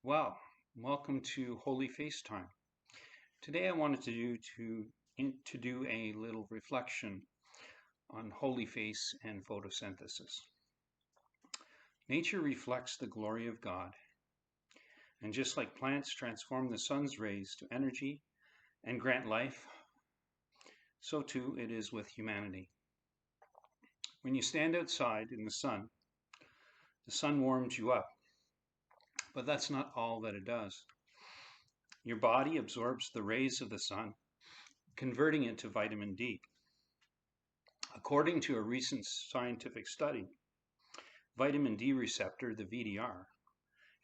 Well, welcome to Holy Face Time. Today I wanted to do a little reflection on holy face and photosynthesis. Nature reflects the glory of God, and just like plants transform the sun's rays to energy and grant life, so too it is with humanity. When you stand outside in the sun warms you up, but that's not all that it does. Your body absorbs the rays of the sun, converting it to vitamin D. According to a recent scientific study, vitamin D receptor, the VDR,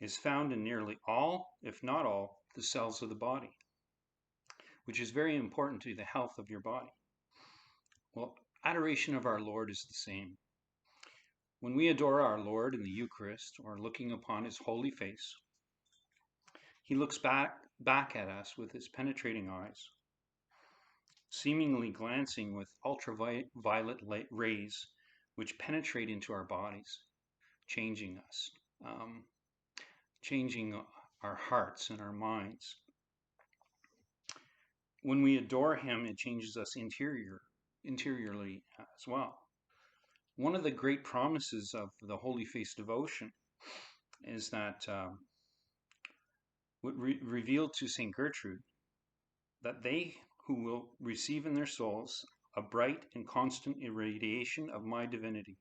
is found in nearly all, if not all, the cells of the body, which is very important to the health of your body. Well, adoration of our Lord is the same. When we adore our Lord in the Eucharist or looking upon his holy face, he looks back at us with his penetrating eyes, seemingly glancing with ultraviolet rays which penetrate into our bodies, changing us, changing our hearts and our minds. When we adore him, it changes us interiorly as well. One of the great promises of the Holy Face devotion is that revealed to St. Gertrude, that they who will receive in their souls a bright and constant irradiation of my divinity,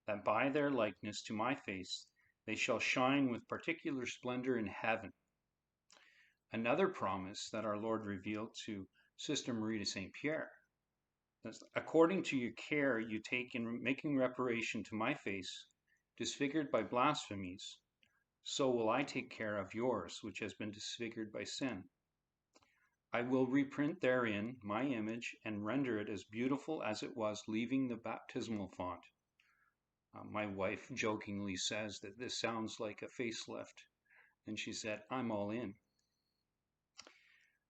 that by their likeness to my face they shall shine with particular splendor in heaven. Another promise that our Lord revealed to Sister Marie de St. Pierre, according to your care you take in making reparation to my face, disfigured by blasphemies, so will I take care of yours, which has been disfigured by sin. I will reprint therein my image and render it as beautiful as it was leaving the baptismal font. My wife jokingly says that this sounds like a facelift, and she said, I'm all in.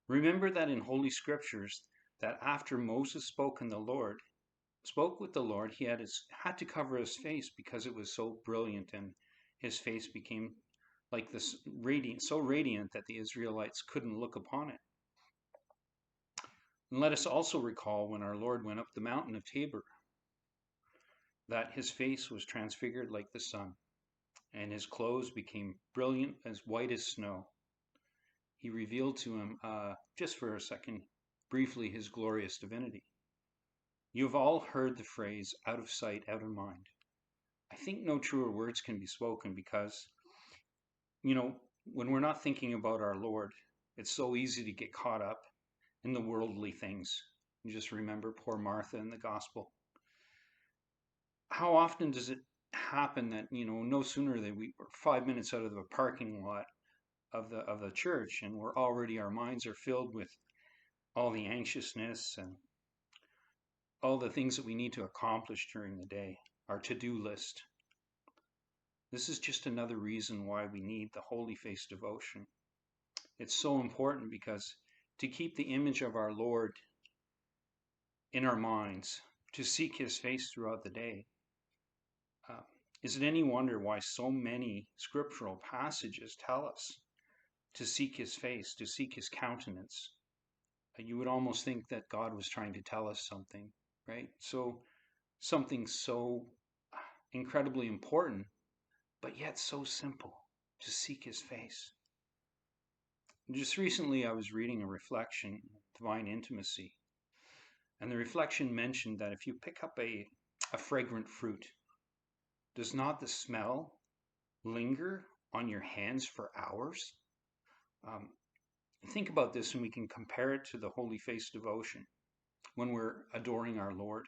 Remember that in Holy Scriptures, that after Moses spoke with the Lord, he had to cover his face because it was so brilliant, and his face became like this so radiant that the Israelites couldn't look upon it. And let us also recall when our Lord went up the mountain of Tabor, that his face was transfigured like the sun, and his clothes became brilliant as white as snow. He revealed to him, just for a second, briefly his glorious divinity. You have all heard the phrase, out of sight, out of mind. I think no truer words can be spoken because, when we're not thinking about our Lord, it's so easy to get caught up in the worldly things. You just remember poor Martha in the gospel. How often does it happen that, no sooner than we were 5 minutes out of the parking lot of the church and our minds are filled with all the anxiousness and all the things that we need to accomplish during the day, our to-do list. This is just another reason why we need the Holy Face devotion. It's so important because to keep the image of our Lord in our minds, to seek his face throughout the day, is it any wonder why so many scriptural passages tell us to seek his face, to seek his countenance? You would almost think that God was trying to tell us something, right? So something so incredibly important, but yet so simple, to seek his face. Just recently I was reading a reflection, Divine Intimacy, and the reflection mentioned that if you pick up a fragrant fruit, does not the smell linger on your hands for hours? Think about this and we can compare it to the Holy Face devotion when we're adoring our Lord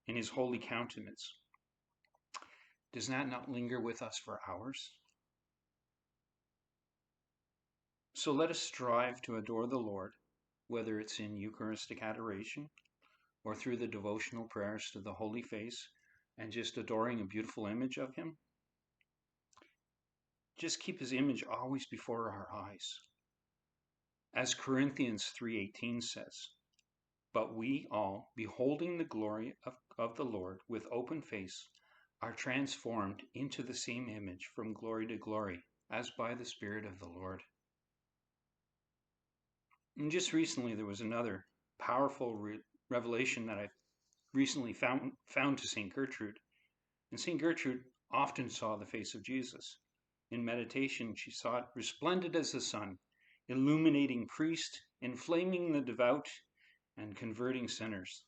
in his holy countenance. Does that not linger with us for hours? So let us strive to adore the Lord, whether it's in Eucharistic adoration or through the devotional prayers to the Holy Face and just adoring a beautiful image of him. Just keep his image always before our eyes. As Corinthians 3:18 says, but we all, beholding the glory of the Lord with open face, are transformed into the same image from glory to glory, as by the Spirit of the Lord. And just recently, there was another powerful revelation that I recently found to St. Gertrude. And St. Gertrude often saw the face of Jesus. In meditation, she saw it resplendent as the sun, illuminating priests, inflaming the devout, and converting sinners.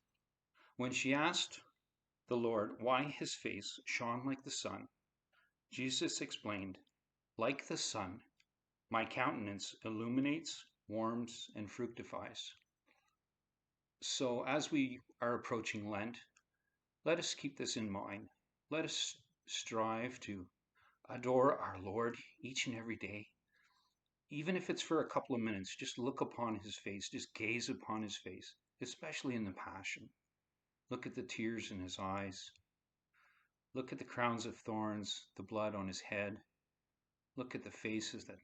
When she asked the Lord why his face shone like the sun, Jesus explained, "Like the sun, my countenance illuminates, warms, and fructifies." So, as we are approaching Lent, let us keep this in mind. Let us strive to adore our Lord each and every day. Even if it's for a couple of minutes, just look upon his face, just gaze upon his face, especially in the Passion. Look at the tears in his eyes. Look at the crowns of thorns, the blood on his head. Look at the faces that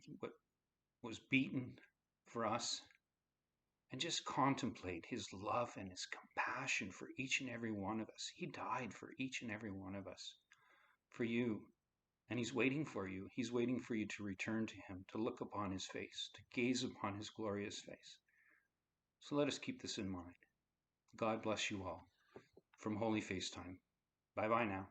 was beaten for us. And just contemplate his love and his compassion for each and every one of us. He died for each and every one of us, for you. And he's waiting for you. He's waiting for you to return to him, to look upon his face, to gaze upon his glorious face. So let us keep this in mind. God bless you all. From Holy Face Time. Bye-bye now.